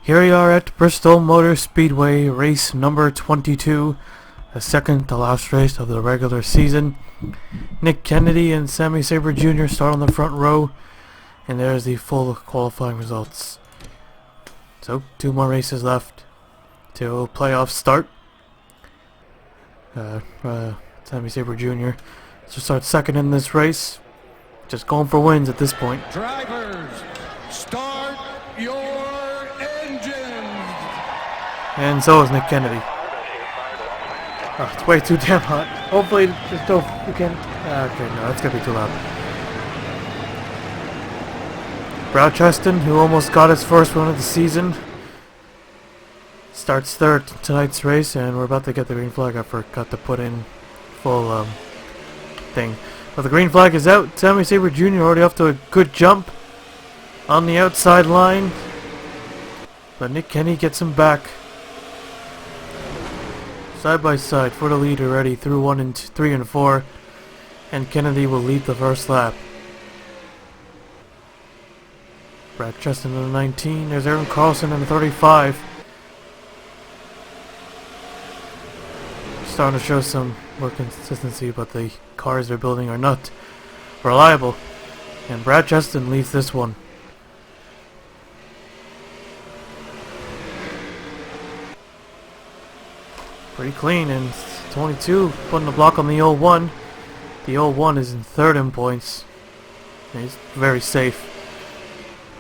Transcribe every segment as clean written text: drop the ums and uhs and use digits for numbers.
Here we are at Bristol Motor Speedway, race number 22, the second to last race of the regular season. Nick Kennedy and Sammy Sabre Jr. start on the front row, and there's the full qualifying results. So, 2 more races left till playoffs start. Sammy Sabre Jr. to start second in this race, just going for wins at this point. Drivers, start your engines. And so is Nick Kennedy. Oh, it's way too damn hot. Hopefully, just don't. You can. Okay, no, that's gonna be too loud. Cheston, who almost got his first win of the season, starts third in tonight's race, and we're about to get the green flag. I forgot to put in full thing. But the green flag is out. Sammy Sabre Jr. already off to a good jump on the outside line, but Nick Kennedy gets him back. Side by side for the lead already through 1 and 3 and 4, and Kennedy will lead the first lap. Brad Cheston in the 19. There's Aaron Carlson in the 35. Starting to show some more consistency, but the cars they're building are not reliable. And Brad Cheston leads this one. Pretty clean, and 22 putting the block on the 01. The 01 is in third in points. And he's very safe.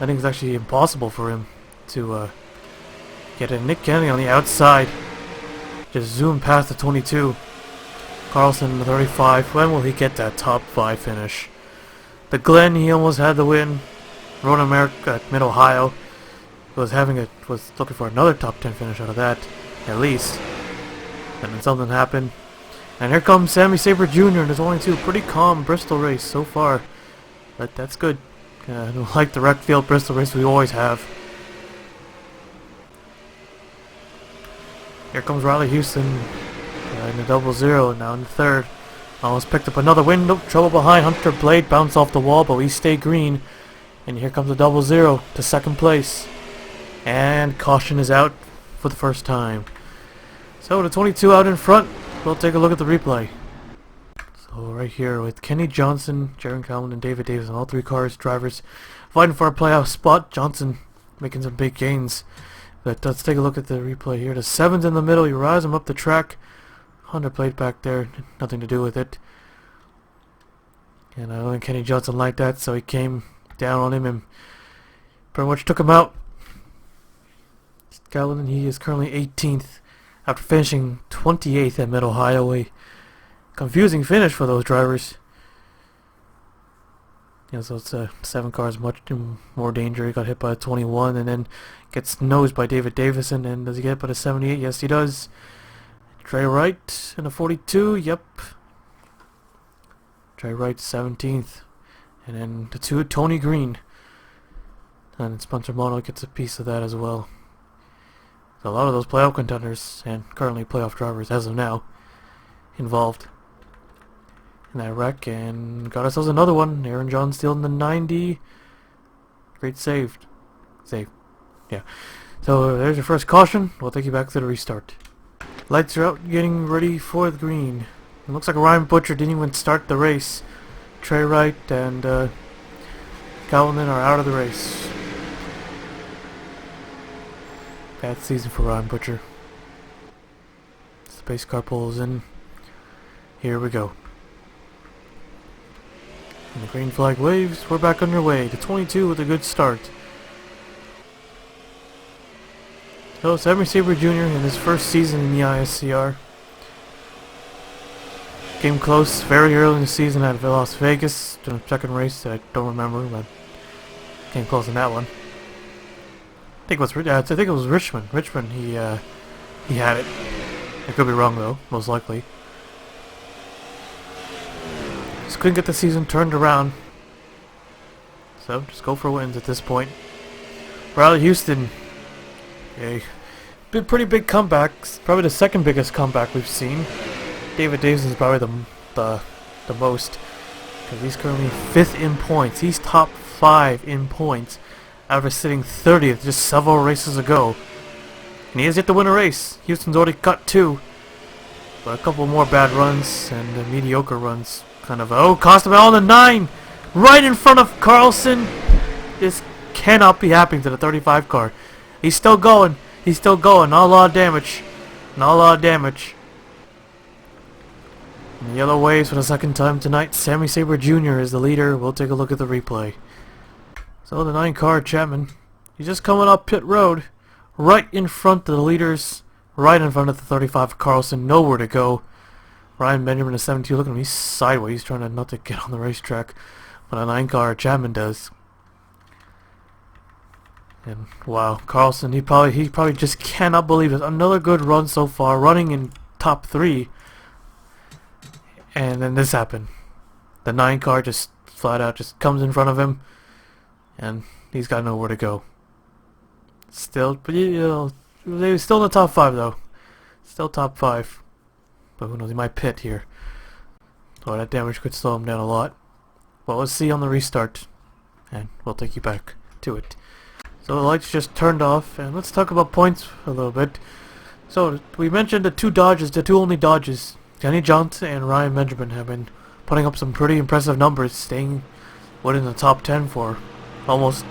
I think it's actually impossible for him to get in. Nick Kennedy on the outside. Just zoom past the 22. Carlson in the 35. When will he get that top 5 finish? The Glen, he almost had the win. Road America at Mid-Ohio was looking for another top 10 finish out of that, at least. And then something happened. And here comes Sammy Sabre Jr. in his only 2. Pretty calm Bristol race so far. But that's good. Like the rec field Bristol race we always have. Here comes Riley Houston in the 00, now in the 3rd. Almost picked up another win. Nope, trouble behind. Hunter Blade bounced off the wall, but we stay green. And here comes the 00 to 2nd place. And caution is out for the first time. So the 22 out in front. We'll take a look at the replay. So right here with Kenny Johnson, Jaron Cowan, and David Davis, all 3 cars drivers fighting for a playoff spot. Johnson making some big gains. But let's take a look at the replay here. The 7's in the middle. You rise him up the track. Hunter Blade back there. Nothing to do with it. And I don't think Kenny Johnson liked that, so he came down on him and pretty much took him out. Cowan, he is currently 18th. After finishing 28th at Mid-Ohio, a confusing finish for those drivers. Yeah, so it's 7 cars much more danger. He got hit by a 21 and then gets nosed by David Davison. And does he get hit by the 78? Yes, he does. Trey Wright in a 42. Yep. Trey Wright 17th. And then the 2, Tony Green. And Spencer Mono gets a piece of that as well. A lot of those playoff contenders and currently playoff drivers as of now involved in that wreck, and got ourselves another one. Aaron John Steele in the 90. Great save. Yeah. So there's your first caution. We'll take you back to the restart. Lights are out, getting ready for the green. It looks like Ryan Butcher didn't even start the race. Trey Wright and Calvin are out of the race. Bad season for Ryan Butcher. Space car pulls in. Here we go. And the green flag waves. We're back underway. The 22 with a good start. So Sammy Sabre Jr. in his first season in the ISCR. Came close very early in the season at Las Vegas. In a second race that I don't remember, but came close in that one. I think it was Richmond. Richmond, he had it. I could be wrong though, most likely. Just couldn't get the season turned around. So just go for wins at this point. Riley Houston, pretty big comebacks. Probably the 2nd biggest comeback we've seen. David Davison is probably the most, because he's currently 5th in points. He's top 5 in points after sitting 30th just several races ago. And he has yet to win a race. Houston's already cut 2. But a couple more bad runs and mediocre runs. Kind of. Oh, cost him on the 9! Right in front of Carlson! This cannot be happening to the 35 car. He's still going. He's still going. Not a lot of damage. Not a lot of damage. And the yellow waves for the second time tonight. Sammy Sabre Jr. is the leader. We'll take a look at the replay. So the 9 car, Chapman. He's just coming up pit road. Right in front of the leaders. Right in front of the 35 Carlson. Nowhere to go. Ryan Benjamin is 72. Look at him. He's sideways. He's trying not to get on the racetrack. But a 9 car, Chapman does. And wow, Carlson, he probably just cannot believe it. Another good run so far, running in top 3. And then this happened. The 9 car just flat out just comes in front of him, and he's got nowhere to go. Still, but you know, they were still in the top 5 though. Still top 5. But who knows, he might pit here. So that damage could slow him down a lot. Well, let's see on the restart, and we'll take you back to it. So the lights just turned off, and let's talk about points a little bit. So we mentioned the 2 dodges, the 2 only dodges. Kenny Johnson and Ryan Benjamin have been putting up some pretty impressive numbers, staying within the top 10 for almost,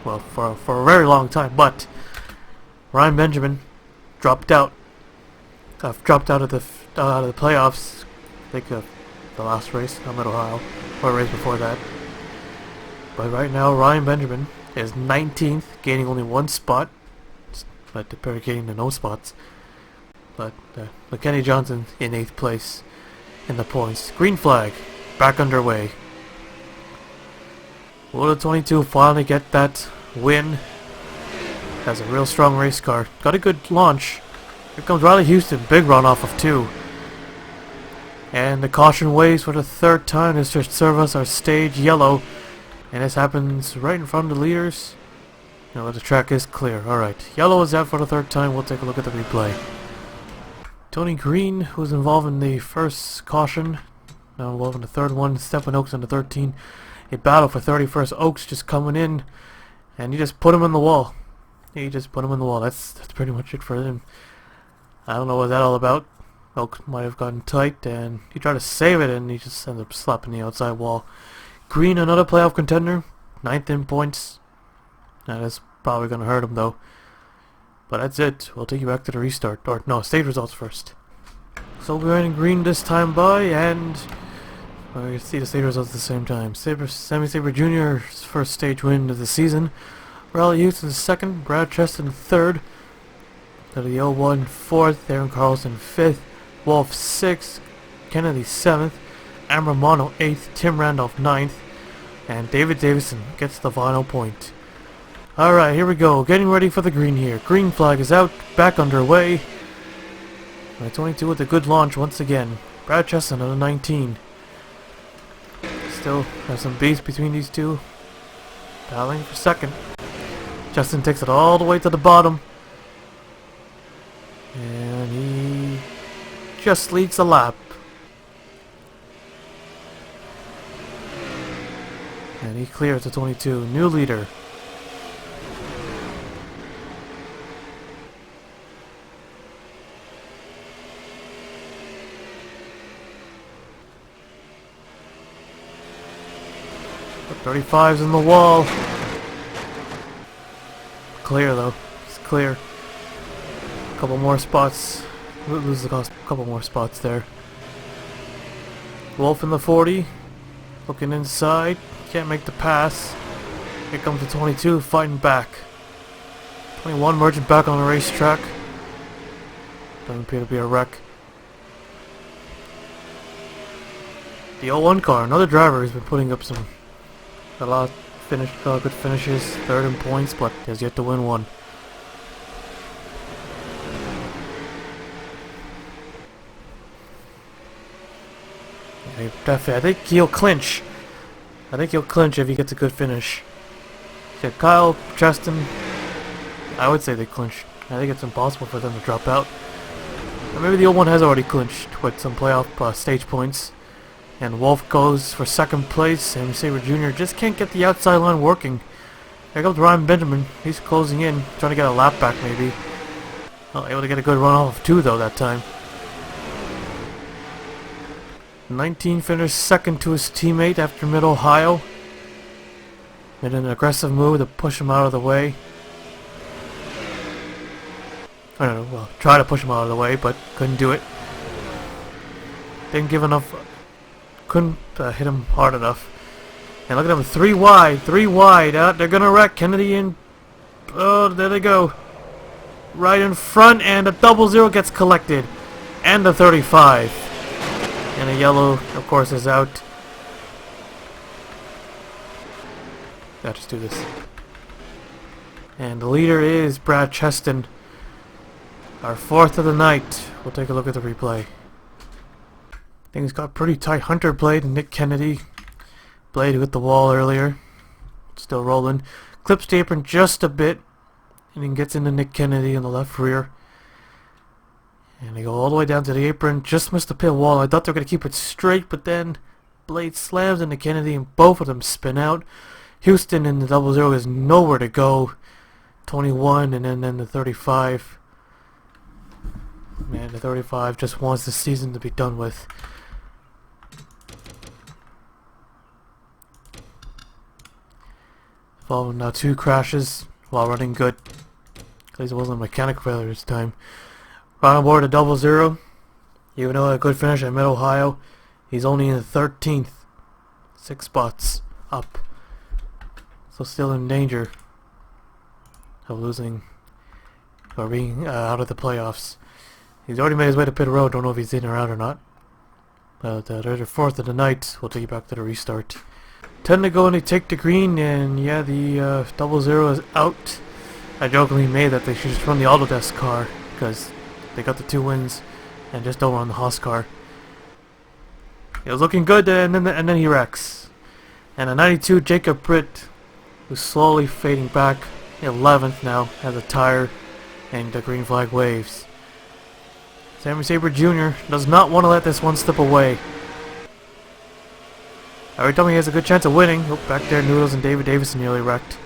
well, for a very long time. But Ryan Benjamin dropped out of the playoffs. I think the last race, I'm at Ohio, or a race before that. But right now, Ryan Benjamin is 19th, gaining only 1 spot, but getting to no spots. But Kenny Johnson in 8th place in the points. Green flag, back underway. Will the 22 finally get that win? Has a real strong race car. Got a good launch. Here comes Riley Houston, big run off of 2. And the caution waves for the 3rd time. This should serve us our stage yellow. And this happens right in front of the leaders. Now the track is clear. Alright, yellow is out for the 3rd time. We'll take a look at the replay. Tony Green, who's involved in the first caution, now involved in the 3rd one. Stephen Oaks in the 13. A battle for 31st. Oaks just coming in, and he just put him in the wall. That's pretty much it for him. I don't know what that's all about. Oaks might have gotten tight, and he tried to save it, and he just ended up slapping the outside wall. Green, another playoff contender, 9th in points. That is probably going to hurt him though. But that's it. We'll take you back to the restart. Or no, stage results first. So we're in green this time by, and we can see the stage results at the same time. Sammy Sabre Jr.'s first stage win of the season. Riley Houston 2nd. Brad Cheston 3rd. To the 01 4th. Aaron Carlson 5th. Wolf 6th. Kennedy 7th. Amber Mono 8th, Tim Randolph 9th, and David Davison gets the final point. Alright, here we go, getting ready for the green here. Green flag is out, back underway. 22 with a good launch once again. Brad Cheston on the 19. Still have some beef between these two. Battling for 2nd. Cheston takes it all the way to the bottom. And he just leads the lap. And he clears the 22. New leader. The 35's in the wall. Clear though. It's clear. A couple more spots. We'll lose a couple more spots there. Wolf in the 40. Looking inside. Can't make the pass. Here comes the 22 fighting back. 21 merging back on the racetrack. Doesn't appear to be a wreck. The 01 car, another driver who's been putting up a lot of good finishes, 3rd in points, but has yet to win one. Definitely, I think he'll clinch. I think he'll clinch if he gets a good finish. Yeah, Kyle, Cheston, I would say they clinched. I think it's impossible for them to drop out. Or maybe the 01 has already clinched with some playoff stage points. And Wolf goes for 2nd place, and Sabre Jr. just can't get the outside line working. Here comes Ryan Benjamin. He's closing in, trying to get a lap back maybe. Well, able to get a good run off of 2 though that time. 19 finished second to his teammate after Mid-Ohio. Made an aggressive move to push him out of the way. I don't know, well, try to push him out of the way, but couldn't do it. Didn't give enough, couldn't hit him hard enough. And look at them, 3 wide, 3 wide. They're gonna wreck Kennedy and, oh, there they go. Right in front, and a 00 gets collected. And the 35. And a yellow, of course, is out. Yeah, just do this. And the leader is Brad Cheston. Our 4th of the night. We'll take a look at the replay. Things got pretty tight. Hunter Blade and Nick Kennedy. Blade hit the wall earlier. Still rolling. Clips the apron just a bit. And then gets into Nick Kennedy in the left rear. And they go all the way down to the apron. Just missed the pit wall. I thought they were going to keep it straight, but then Blade slams into Kennedy and both of them spin out. Houston in the 00 is nowhere to go. 21 and then the 35. Man, the 35 just wants the season to be done with. Following now 2 crashes while running good. At least it wasn't a mechanic failure this time. Right on board a 00. Even though a good finish at Mid-Ohio, he's only in the 13th. 6 spots up. So still in danger of losing or being out of the playoffs. He's already made his way to pit road. Don't know if he's in or out or not. But they're the 4th of the night. We'll take you back to the restart. 10 to go and they take the green, and yeah, the 00 is out. I jokingly made that they should just run the Autodesk car because they got the 2 wins and just don't run the Haas car. It was looking good, and then he wrecks. And a 92 Jacob Britt, who's slowly fading back, 11th now, has a tire, and the green flag waves. Sammy Saber Jr. does not want to let this one slip away. Every time he has a good chance of winning, oh, back there Noodles and David Davison nearly wrecked.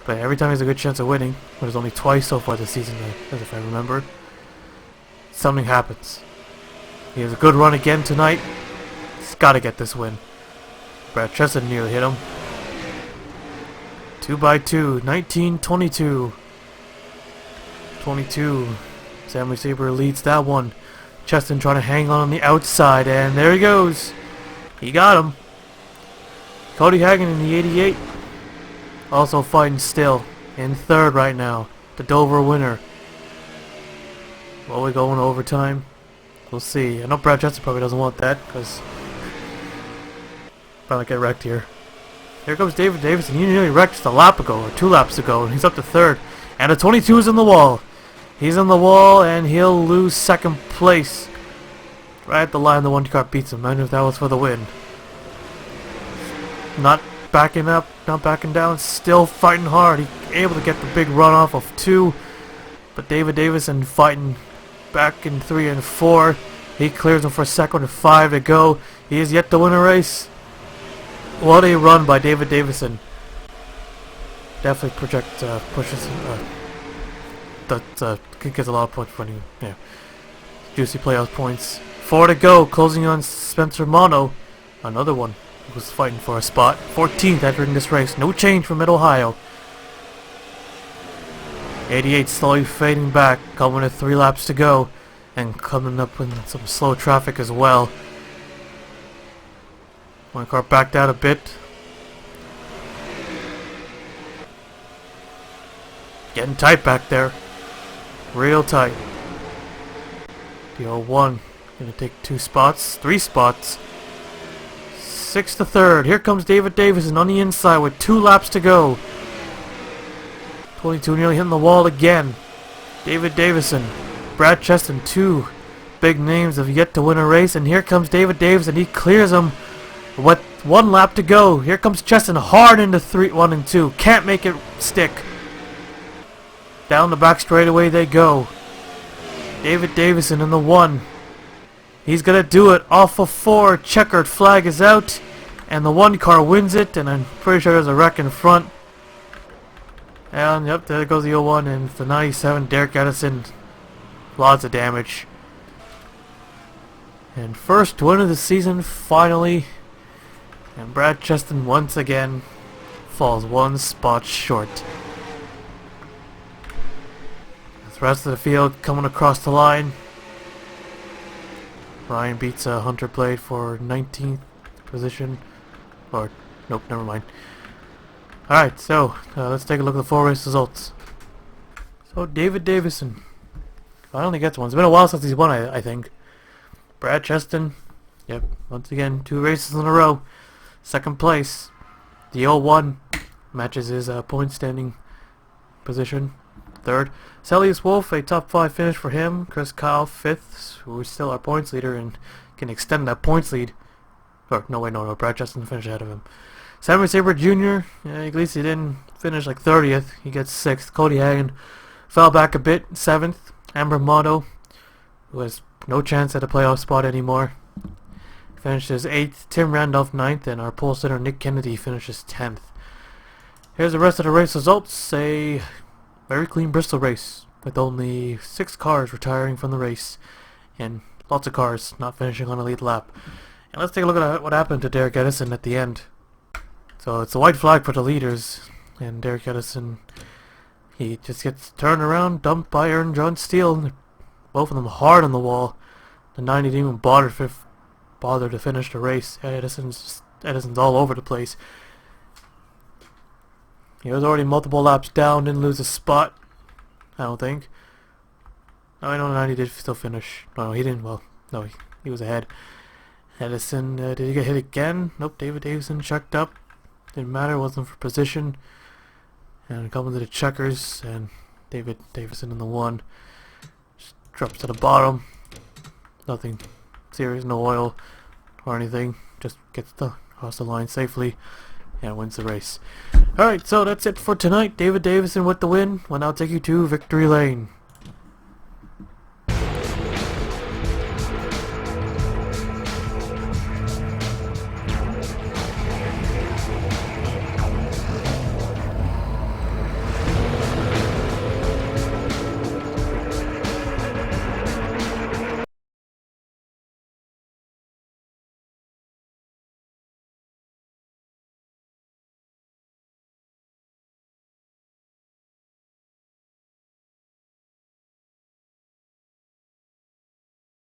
But every time he has a good chance of winning, which is only twice so far this season, as if I remember, something happens. He has a good run again tonight. He's got to get this win. Brad Cheston nearly hit him. 2 by 2, 19-22. 22. Sammy Saber leads that one. Cheston trying to hang on the outside, and there he goes. He got him. Cody Hagan in the 88. Also fighting still. In 3rd right now. The Dover winner. Will we go in overtime? We'll see. I know Brad Cheston probably doesn't want that, because probably get wrecked here. Here comes David Davison. He nearly wrecked just a lap ago, or 2 laps ago, and he's up to 3rd. And the 22 is in the wall. He's in the wall, and he'll lose 2nd place. Right at the line, the 1 car beats him. I wonder if that was for the win. Not backing up, not backing down, still fighting hard. He able to get the big run off of 2. But David Davison fighting back in 3 and 4. He clears him for 2nd and 5 to go. He is yet to win a race. What a run by David Davison. Definitely pushes that gets a lot of points when you, juicy playoff points. 4 to go, closing on Spencer Mono. Another one who was fighting for a spot. 14th entering this race. No change from Mid-Ohio. 88 slowly fading back, coming with 3 laps to go. And coming up with some slow traffic as well. 1 car backed out a bit. Getting tight back there. Real tight. The 01 gonna take 2 spots, 3 spots. 6th to 3rd. Here comes David Davison on the inside with 2 laps to go. 22 nearly hitting the wall again. David Davison, Brad Cheston, 2 big names have yet to win a race, and here comes David Davison. He clears them with 1 lap to go. Here comes Cheston hard into 1 and 2. Can't make it stick. Down the back straightaway they go. David Davison in the 1. He's gonna do it off of 4. Checkered flag is out, and the 1 car wins it, and I'm pretty sure there's a wreck in front. And yep, there goes the 0-1, and it's the 97, Derek Edison. Lots of damage. And first win of the season, finally. And Brad Cheston once again falls one spot short. The rest of the field coming across the line. Ryan beats Hunter Blade for 19th position. Or, nope, never mind. Alright, so let's take a look at the 4 race results. So David Davison finally gets one. It's been a while since he's won, I think. Brad Cheston, yep, once again, 2 races in a row. Second place. The 0-1 matches his point standing position. Third. Celius Wolf, a top 5 finish for him. Chris Kyle, 5th, who is still our points leader and can extend that points lead. Or, no, Brad Cheston finished ahead of him. Sammy Saber Jr., at least he didn't finish like 30th. He gets 6th. Cody Hagen fell back a bit, 7th. Amber Motto, who has no chance at a playoff spot anymore, finishes 8th. Tim Randolph 9th, and our pole sitter Nick Kennedy finishes 10th. Here's the rest of the race results. A very clean Bristol race, with only 6 cars retiring from the race, and lots of cars not finishing on a lead lap. And let's take a look at what happened to Derek Edison at the end. So it's a white flag for the leaders, and Derek Edison, he just gets turned around, dumped by Aaron John Steele. Both of them hard on the wall. The 90 didn't even bother to finish the race. Edison's all over the place. He was already multiple laps down, didn't lose a spot, I don't think. No, I know 90 did still finish. No, he didn't. Well, no, he was ahead. Edison, did he get hit again? Nope, David Davison checked up. Didn't matter, wasn't for position. And coming to the checkers, and David Davison in the 1. Just drops to the bottom. Nothing serious, no oil or anything. Just gets across the line safely and wins the race. Alright, so that's it for tonight. David Davison with the win. We'll now take you to Victory Lane.